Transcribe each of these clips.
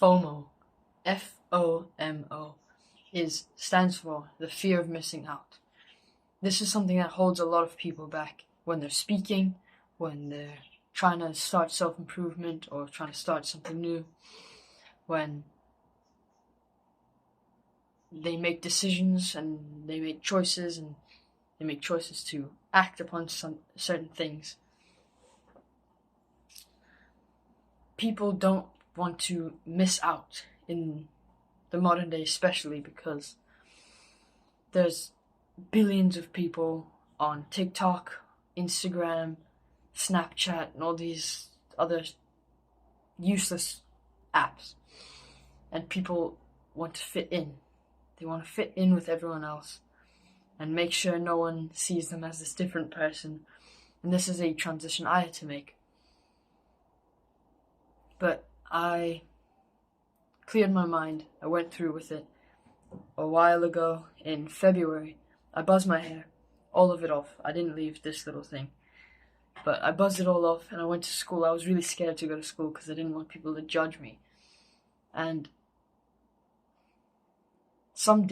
FOMO, FOMO, stands for the fear of missing out. This is something that holds a lot of people back when they're speaking, when they're trying to start self-improvement or trying to start something new, when they make decisions and they make choices to act upon some certain things. People don't want to miss out in the modern day, especially because there's billions of people on TikTok, Instagram, Snapchat, and all these other useless apps. And people want to fit in. They want to fit in with everyone else and make sure no one sees them as this different person. And this is a transition I had to make. But I cleared my mind. I went through with it a while ago in February. I buzzed my hair, all of it off. I didn't leave this little thing. But I buzzed it all off and I went to school. I was really scared to go to school because I didn't want people to judge me. And some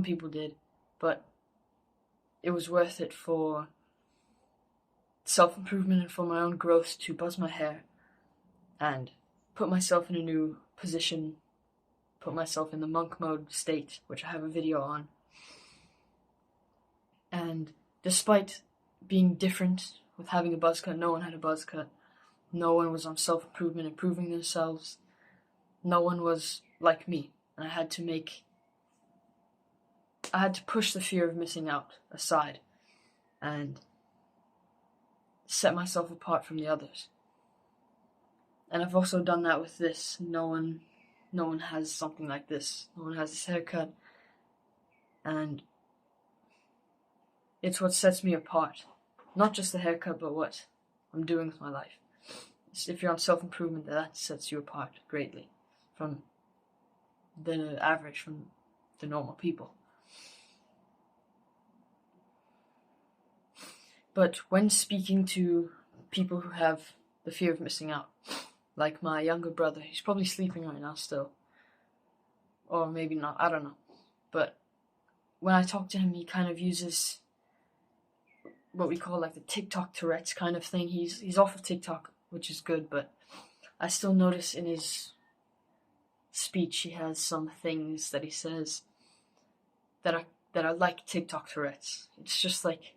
people did, but it was worth it for self-improvement and for my own growth to buzz my hair and put myself in a new position, put myself in the monk mode state, which I have a video on. And despite being different with having a buzz cut, no one had a buzz cut. No one was on self-improvement, improving themselves. No one was like me. And I had to push the fear of missing out aside and set myself apart from the others. And I've also done that with this. No one has something like this. No one has this haircut. And it's what sets me apart. Not just the haircut, but what I'm doing with my life. If you're on self-improvement, that sets you apart greatly from the average, from the normal people. But when speaking to people who have the fear of missing out, like my younger brother, he's probably sleeping right now still. Or maybe not, I don't know. But when I talk to him, he kind of uses what we call like the TikTok Tourette's kind of thing. He's off of TikTok, which is good, but I still notice in his speech he has some things that he says that are like TikTok Tourette's. It's just like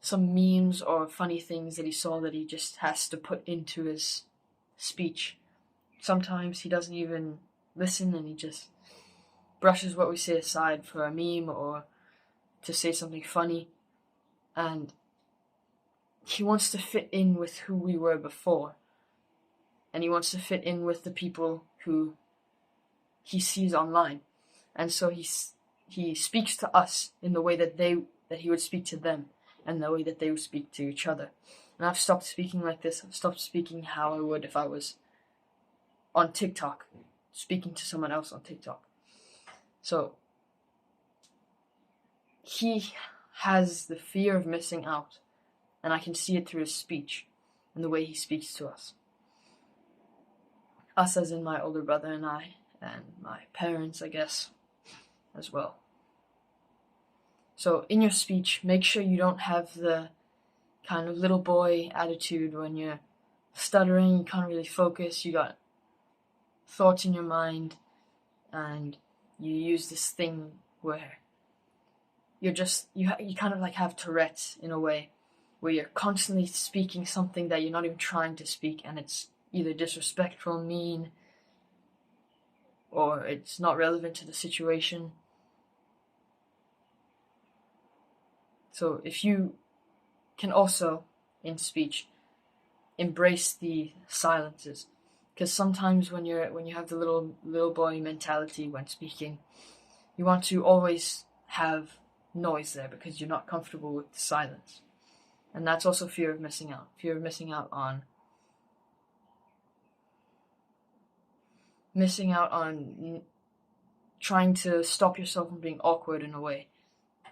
some memes or funny things that he saw that he just has to put into his speech. Sometimes he doesn't even listen and he just brushes what we say aside for a meme or to say something funny. And he wants to fit in with who we were before. And he wants to fit in with the people who he sees online. And so he speaks to us in the way that he would speak to them and the way that they would speak to each other. And I've stopped speaking like this. I've stopped speaking how I would if I was on TikTok, speaking to someone else on TikTok. So he has the fear of missing out, and I can see it through his speech and the way he speaks to us. Us as in my older brother and I, and my parents, I guess, as well. So in your speech, make sure you don't have the kind of little boy attitude when you're stuttering, you can't really focus, you got thoughts in your mind, and you use this thing where you kind of like have Tourette's in a way, where you're constantly speaking something that you're not even trying to speak, and it's either disrespectful, mean, or it's not relevant to the situation. So if you can also, in speech, embrace the silences, because sometimes when you have the little boy mentality when speaking, you want to always have noise there because you're not comfortable with the silence. And that's also fear of missing out. Fear of missing out on trying to stop yourself from being awkward in a way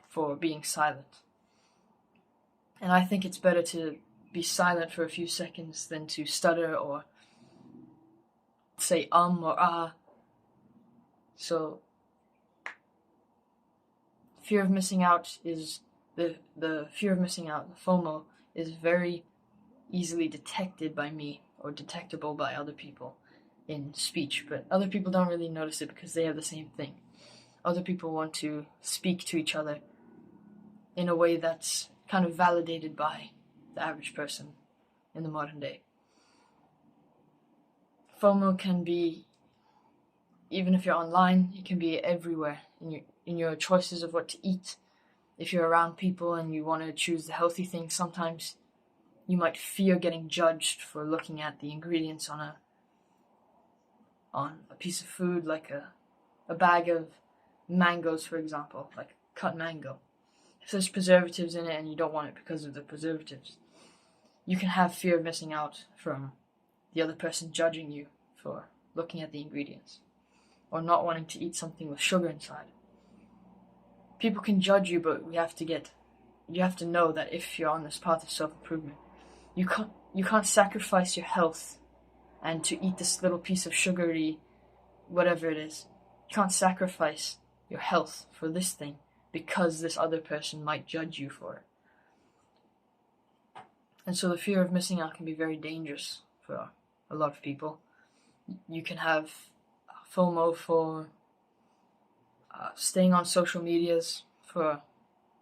for being silent. And I think it's better to be silent for a few seconds than to stutter or say or ah. So fear of missing out is the fear of missing out, FOMO, is very easily detected by me or detectable by other people in speech, but other people don't really notice it because they have the same thing. Other people want to speak to each other in a way that's kind of validated by the average person in the modern day. FOMO can be, even if you're online, it can be everywhere in your choices of what to eat. If you're around people and you want to choose the healthy things, sometimes you might fear getting judged for looking at the ingredients on a piece of food, like a bag of mangoes, for example, like cut mango. If there's preservatives in it and you don't want it because of the preservatives, you can have fear of missing out from the other person judging you for looking at the ingredients, or not wanting to eat something with sugar inside. People can judge you, but you have to know that if you're on this path of self-improvement, you can't sacrifice your health and to eat this little piece of sugary whatever it is. You can't sacrifice your health for this thing because this other person might judge you for it. And so the fear of missing out can be very dangerous for a lot of people. You can have FOMO for staying on social medias for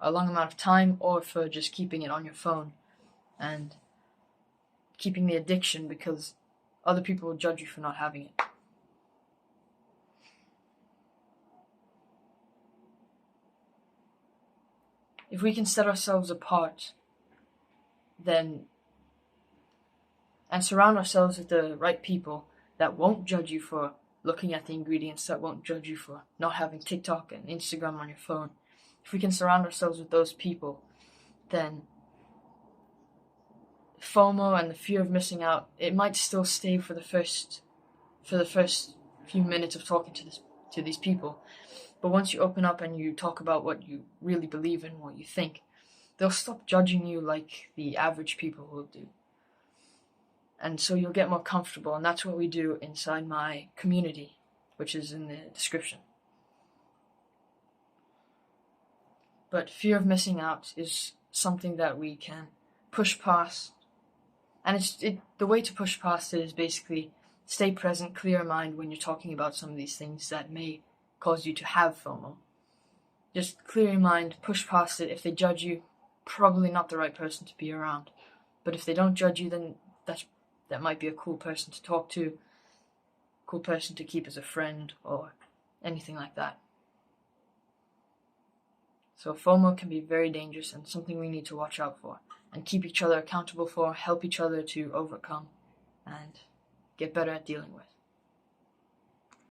a long amount of time, or for just keeping it on your phone and keeping the addiction because other people will judge you for not having it. If we can set ourselves apart and surround ourselves with the right people that won't judge you for looking at the ingredients, that won't judge you for not having TikTok and Instagram on your phone, if we can surround ourselves with those people, then FOMO and the fear of missing out, it might still stay for the first few minutes of talking to these people. But once you open up and you talk about what you really believe in, what you think, they'll stop judging you like the average people will do. And so you'll get more comfortable, and that's what we do inside my community, which is in the description. But fear of missing out is something that we can push past. And the way to push past it is basically stay present, clear your mind when you're talking about some of these things that may cause you to have FOMO. Just clear your mind, push past it. If they judge you, probably not the right person to be around. But if they don't judge you, then that might be a cool person to talk to, cool person to keep as a friend, or anything like that. So FOMO can be very dangerous and something we need to watch out for and keep each other accountable for, help each other to overcome and get better at dealing with.